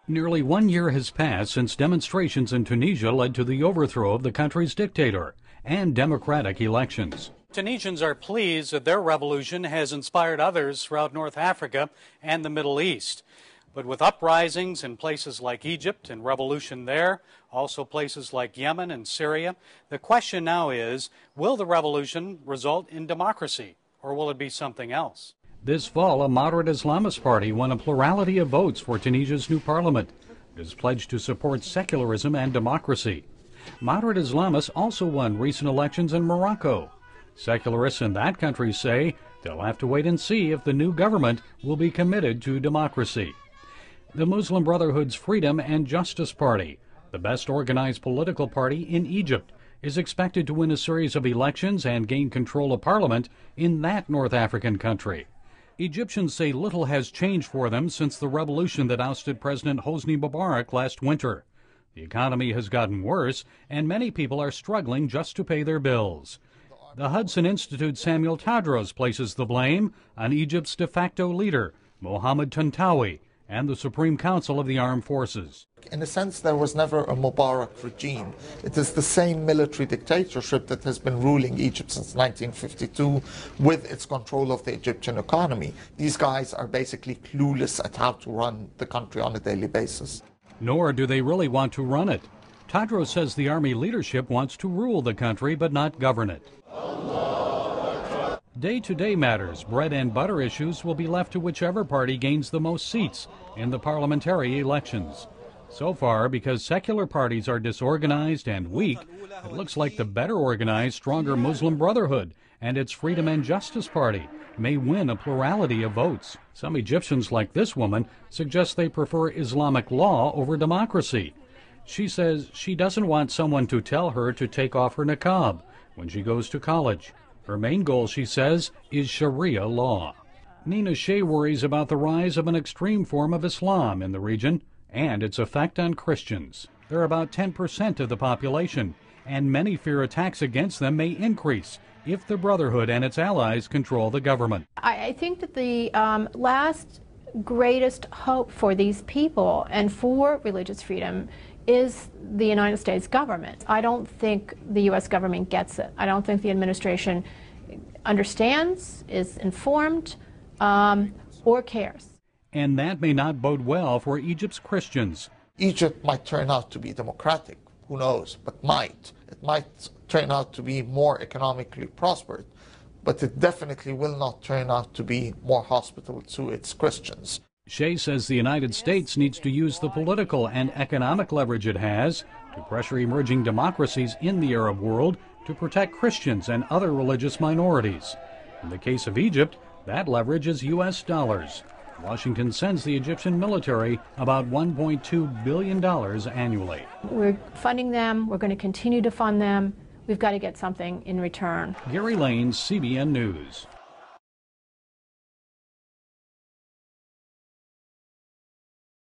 Nearly 1 year has passed since demonstrations in Tunisia led to the overthrow of the country's dictator and democratic elections. Tunisians are pleased that their revolution has inspired others throughout North Africa and the Middle East. But with uprisings in places like Egypt and revolution there, also places like Yemen and Syria, the question now is, will the revolution result in democracy, or will it be something else? This fall, a moderate Islamist party won a plurality of votes for Tunisia's new parliament. It is pledged to support secularism and democracy. Moderate Islamists also won recent elections in Morocco. Secularists in that country say they'll have to wait and see if the new government will be committed to democracy. The Muslim Brotherhood's Freedom and Justice Party, the best organized political party in Egypt, is expected to win a series of elections and gain control of parliament in that North African country. Egyptians say little has changed for them since the revolution that ousted President Hosni Mubarak last winter. The economy has gotten worse, and many people are struggling just to pay their bills. The Hudson Institute's Samuel Tadros places the blame on Egypt's de facto leader, Mohammed Tantawi, and the Supreme Council of the Armed Forces. In a sense, there was never a Mubarak regime. It is the same military dictatorship that has been ruling Egypt since 1952 with its control of the Egyptian economy. These guys are basically clueless at how to run the country on a daily basis. Nor do they really want to run it. Tadros says the army leadership wants to rule the country but not govern it. Day-to-day matters, bread and butter issues, will be left to whichever party gains the most seats in the parliamentary elections. So far, because secular parties are disorganized and weak, it looks like the better organized, stronger Muslim Brotherhood and its Freedom and Justice Party may win a plurality of votes. Some Egyptians, like this woman, suggest they prefer Islamic law over democracy. She says she doesn't want someone to tell her to take off her niqab when she goes to college. Her main goal, she says, is Sharia law. Nina Shea worries about the rise of an extreme form of Islam in the region and its effect on Christians. They're about 10% of the population, and many fear attacks against them may increase if the Brotherhood and its allies control the government. I think that the last greatest hope for these people and for religious freedom is the United States government. I don't think the U.S. government gets it. I don't think the administration understands, is informed, or cares. And that may not bode well for Egypt's Christians. Egypt might turn out to be democratic, who knows, but might. It might turn out to be more economically prosperous, but it definitely will not turn out to be more hospitable to its Christians. Shea says the United States needs to use the political and economic leverage it has to pressure emerging democracies in the Arab world to protect Christians and other religious minorities. In the case of Egypt, that leverage is U.S. dollars. Washington sends the Egyptian military about $1.2 billion annually. We're funding them. We're going to continue to fund them. We've got to get something in return. Gary Lane, CBN News.